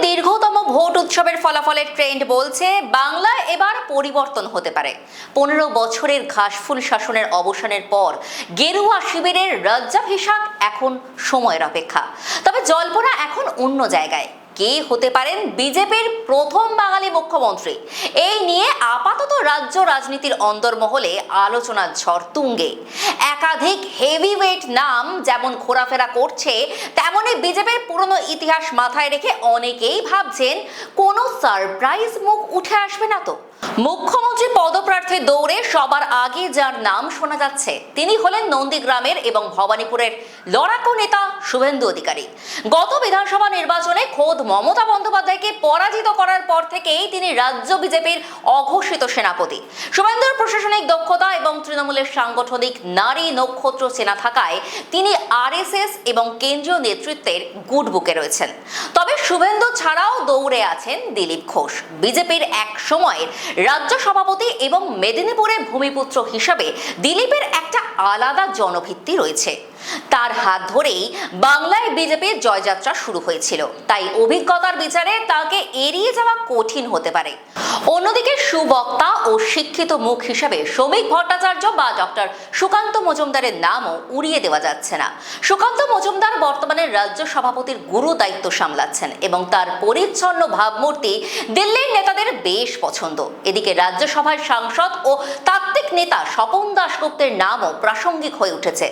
দীর্ঘতম ভোট উৎসবের ফলাফলের ট্রেন্ড বলছে বাংলায় এবার পরিবর্তন হতে পারে। 15 বছরের ঘাসফুল শাসনের অবসানের পর গেরুয়া শিবিরের রাজ্যাভিষেক এখন সময়ের অপেক্ষা। তবে জল্পনা এখন অন্য জায়গায়। কে হতে পারেন বিজেপির প্রথম বাঙালি মুখ্যমন্ত্রী? এই নিয়ে আপাতত রাজ্য রাজনীতির অন্দরমহলে আলোচনার ঝড় তুঙ্গে। একাধিক হেভিওয়েট নাম যেমন ঘোরাফেরা করছে, তেমনি বিজেপির পুরনো ইতিহাস মাথায় রেখে অনেকেই ভাবছেন কোনো সারপ্রাইজ মুখ উঠে আসবে না তো। মুখ্যমন্ত্রী পদপ্রার্থীর দৌড়ে সবার আগে যার নাম শোনা যাচ্ছে তিনি হলেন নন্দীগ্রামের এবং ভবানীপুরের লড়াকু নেতা শুভেন্দু অধিকারী। গত বিধানসভা নির্বাচনে খোদ মমতা বন্দ্যোপাধ্যায়কে পরাজিত করার পর থেকেই তিনি রাজ্য বিজেপির অঘোষিত সেনাপতি। শুভেন্দুর প্রশাসনিক দক্ষতা এবং তৃণমূলের সাংগঠনিক নারী নক্ষত্র চেনা থাকায় তিনি আরএসএস এবং কেন্দ্রীয় নেতৃত্বের গুডবুকে রয়েছেন। তবে শুভেন্দু ছাড়াও দৌড়ে আছেন দিলীপ ঘোষ, বিজেপির এক সময়ের রাজ্য সভাপতি এবং মেদিনীপুরের ভূমিপুত্র হিসাবে দিলীপের একটা আলাদা জনভিত্তি রয়েছে। তার হাত ধরেই বাংলায় বিজেপির জয়যাত্রা শুরু হয়েছিল, তাই অভিজ্ঞতার বিচারে তাকে এড়িয়ে যাওয়া কঠিন হতে পারে। অন্যদিকে সুবক্তা ও শিক্ষিত মুখ হিসাবে শ্রমিক ভট্টাচার্য বা ডক্টর সুকান্ত মজুমদারের নামও উড়িয়ে দেওয়া যাচ্ছে না। সুকান্ত মজুমদার বর্তমানে রাজ্য সভাপতির গুরু দায়িত্ব সামলাচ্ছেন এবং তার পরিচ্ছন্ন ভাবমূর্তি দিল্লির নেতাদের বেশ পছন্দ। এদিকে রাজ্যসভার সাংসদ ও তাত্ত্বিক নেতা স্বপন দাশগুপ্তের নামও প্রাসঙ্গিক হয়ে উঠেছে।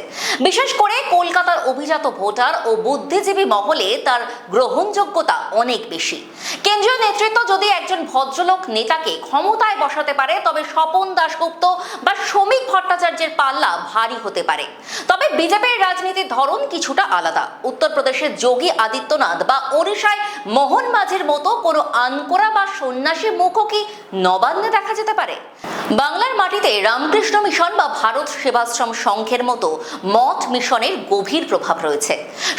বিশেষ করে কলকাতার অভিজাত ভোটার ও বুদ্ধিজীবী মহলে তার গ্রহণযোগ্যতা অনেক বেশি। কেন্দ্রীয় নেতৃত্ব যদি একজন ভদ্রলোক নেতাকে ক্ষমতায় বসাতে পারে, তবে স্বপন দাশগুপ্ত বা শ্রমিক ভট্টাচার্যের পাল্লা ভারী হতে পারে। তবে বিজেপির রাজনীতির ধরন কিছুটা আলাদা। উত্তরপ্রদেশের যোগী আদিত্যনাথ বা ওড়িশায় মোহন মাঝির মতো কোনো আনকোরা বা সন্ন্যাসী মুখও কি নবান্নে দেখা যেতে পারে? বাংলার মাটিতে রামকৃষ্ণ মিশন বা ভারত সেবাশ্রম সংঘের মতো মঠ মিশনের গভীর প্রভাব রয়েছে।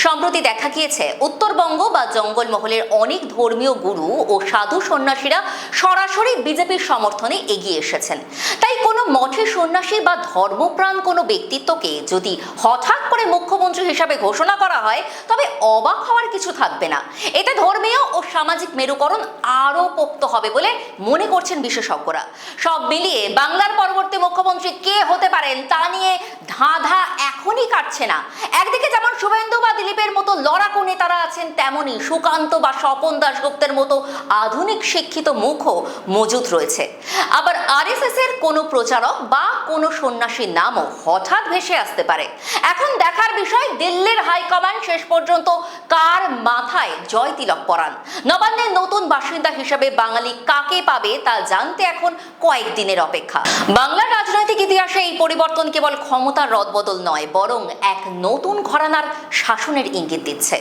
সম্প্রতি দেখা গিয়েছে উত্তরবঙ্গ বা জঙ্গলমহলের অনেক ধর্মীয় গুরু ও সাধু সন্ন্যাসীরা সরাসরি বিজেপির সমর্থনে এগিয়ে এসেছেন। তাই কোনো মঠের সন্ন্যাসী বা ধর্মপ্রাণ কোনো ব্যক্তিত্বকে যদি হঠাৎ করে মুখ্যমন্ত্রী হিসাবে ঘোষণা করা হয়, তবে অবাক হওয়ার কিছু থাকবে না। এতে ধর্মীয় ও সামাজিক মেরুকরণ আরও পোক্ত হবে বলে মনে করছেন বিশেষজ্ঞরা। সব মিলিয়ে বাংলার পরবর্তী মুখ্যমন্ত্রী কে হতে পারেন তা নিয়ে ধাঁধা এখনই কাটছে না। একদিকে যেমন শুভেন্দু বা দিলীপের মতো লড়াকু নেতারা আছেন, তেমনি সুকান্ত বা স্বপন দাশগুপ্তের মতো আধুনিক শিক্ষিত মুখও মজুদ রয়েছে। আবার আরএসএস এর কোনো প্রচারক বা কোনো সন্ন্যাসীর নামও হঠাৎ ভেসে আসতে পারে। এখন দেখার বিষয় দিল্লির হাইকমান্ড শেষ পর্যন্ত কার মাথায় জয় তিলক পরান। নবান্নের নতুন বাসিন্দা হিসেবে বাঙালি কাকে পাবে তা জানতে এখন কয়েকদিনের অপেক্ষা। বাংলার রাজনৈতিক ইতিহাসে এই পরিবর্তন কেবল ক্ষমতার রদবদল নয়, বরং এক নতুন ঘরানার শাসনের ইঙ্গিত দিচ্ছে।